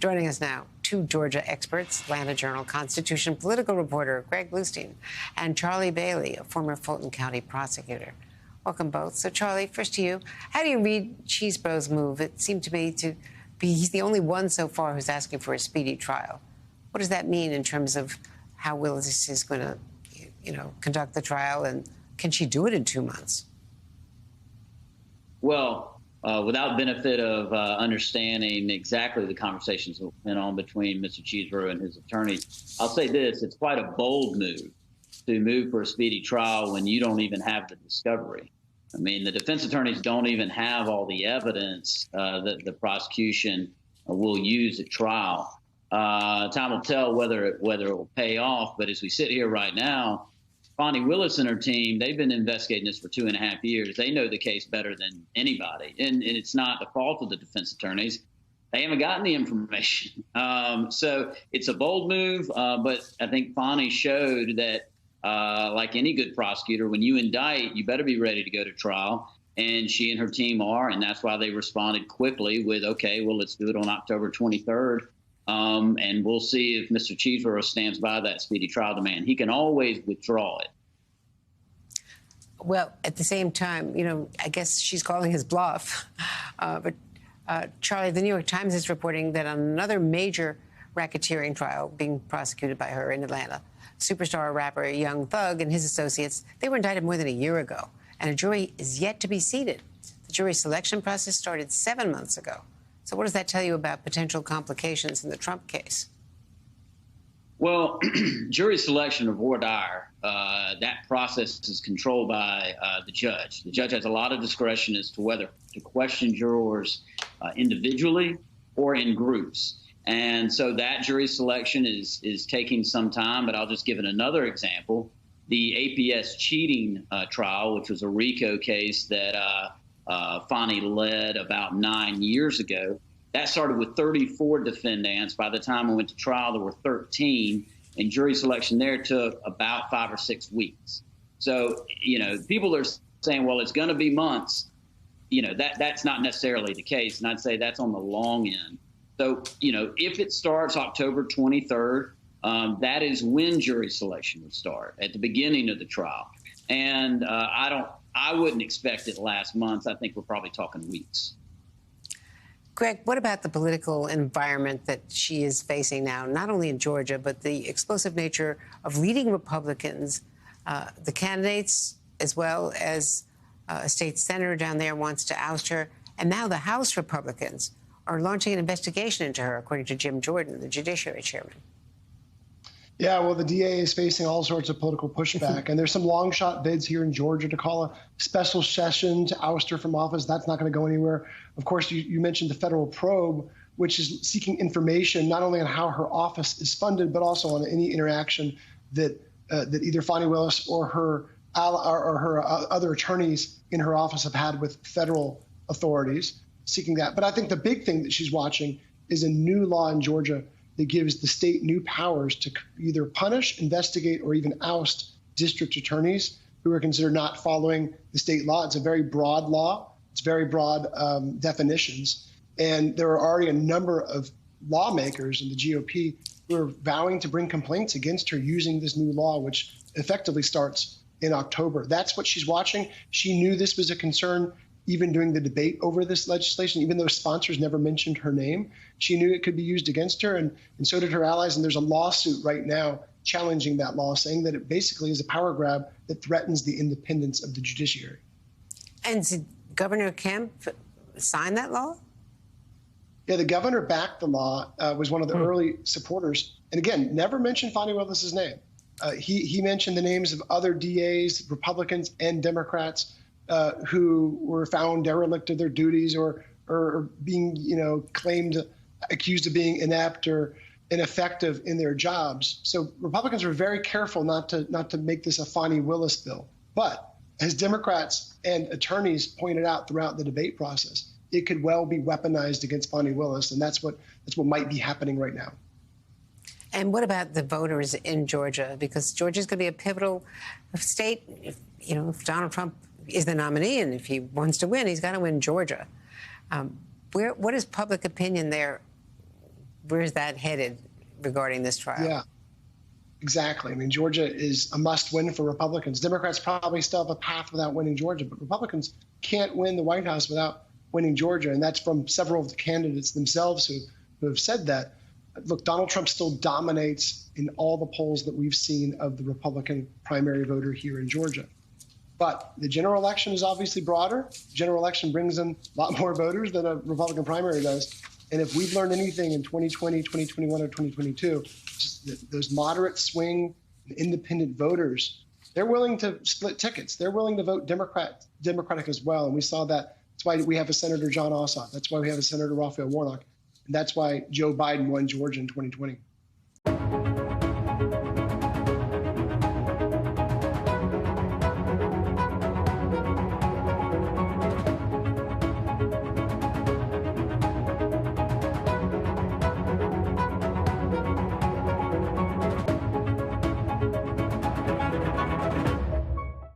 Joining us now, two Georgia experts, Atlanta Journal-Constitution political reporter Greg Bluestein and Charlie Bailey, a former Fulton County prosecutor. Welcome both. So, Charlie, first to you. How do you read Chesebro's move? It seemed to me to be he's the only one so far who's asking for a speedy trial. What does that mean in terms of how Willis is going to, conduct the trial, and can she do it in 2 months? Well, without benefit of understanding exactly the conversations that went on between Mr. Chesebro and his attorneys, I'll say this: it's quite a bold move to move for a speedy trial when you don't even have the discovery. I mean, the defense attorneys don't even have all the evidence that the prosecution will use at trial. Time will tell whether it will pay off. But as we sit here right now, Fani Willis and her team, they've been investigating this for 2.5 years. They know the case better than anybody. And it's not the fault of the defense attorneys. They haven't gotten the information. So it's a bold move. But I think Fani showed that, like any good prosecutor, when you indict, you better be ready to go to trial. And she and her team are. And that's why they responded quickly with, OK, well, let's do it on October 23rd. And we'll see if Mr. Chesebro stands by that speedy trial demand. He can always withdraw it. Well, at the same time, I guess she's calling his bluff. But Charlie, the New York Times is reporting that on another major racketeering trial being prosecuted by her in Atlanta, superstar rapper Young Thug and his associates, they were indicted more than a year ago, and a jury is yet to be seated. The jury selection process started 7 months ago. So what does that tell you about potential complications in the Trump case? Well, jury selection of voir dire, that process is controlled by the judge. The judge has a lot of discretion as to whether to question jurors individually or in groups. And so that jury selection is taking some time, but I'll just give it another example. The APS cheating trial, which was a RICO case that Fani led about 9 years ago. That started with 34 defendants. By the time we went to trial, there were 13, and jury selection there took about 5 or 6 weeks. So, people are saying, well, it's going to be months. That's not necessarily the case, and I'd say that's on the long end. So, if it starts October 23rd, that is when jury selection would start, at the beginning of the trial. And I wouldn't expect it last month. I think we're probably talking weeks. Greg, what about the political environment that she is facing now, not only in Georgia, but the explosive nature of leading Republicans, the candidates, as well as a state senator down there wants to oust her, and now the House Republicans are launching an investigation into her, according to Jim Jordan, the Judiciary Chairman. Yeah, well, the DA is facing all sorts of political pushback, and there's some long shot bids here in Georgia to call a special session to oust her from office. That's not going to go anywhere. Of course, you mentioned the federal probe, which is seeking information not only on how her office is funded, but also on any interaction that either Fani Willis or her other attorneys in her office have had with federal authorities, seeking that. But I think the big thing that she's watching is a new law in Georgia that gives the state new powers to either punish, investigate, or even oust district attorneys who are considered not following the state law. It's a very broad law. It's very broad definitions. And there are already a number of lawmakers in the GOP who are vowing to bring complaints against her using this new law, which effectively starts in October. That's what she's watching. She knew this was a concern even during the debate over this legislation, even though sponsors never mentioned her name. She knew it could be used against her, and so did her allies. And there's a lawsuit right now challenging that law, saying that it basically is a power grab that threatens the independence of the judiciary. And did Governor Kemp sign that law? Yeah, the governor backed the law, was one of the early supporters, and again, never mentioned Fani Willis's name. He mentioned the names of other DAs, Republicans and Democrats, who were found derelict of their duties or being, accused of being inept or ineffective in their jobs. So Republicans were very careful not to make this a Fani Willis bill. But as Democrats and attorneys pointed out throughout the debate process, it could well be weaponized against Fani Willis, and that's what might be happening right now. And what about the voters in Georgia? Because Georgia's going to be a pivotal state. If Donald Trump is the nominee, and if he wants to win, he's got to win Georgia. What is public opinion there where's that headed regarding this trial? Yeah, exactly. I mean, Georgia is a must-win for Republicans. Democrats probably still have a path without winning Georgia, but Republicans can't win the White House without winning Georgia, and that's from several of the candidates themselves who have said that. Look, Donald Trump still dominates in all the polls that we've seen of the Republican primary voter here in Georgia. But the general election is obviously broader. The general election brings in a lot more voters than a Republican primary does. And if we've learned anything in 2020, 2021, or 2022, just those moderate swing independent voters, they're willing to split tickets. They're willing to vote Democratic as well. And we saw that. That's why we have a Senator Jon Ossoff. That's why we have a Senator Raphael Warnock. And that's why Joe Biden won Georgia in 2020.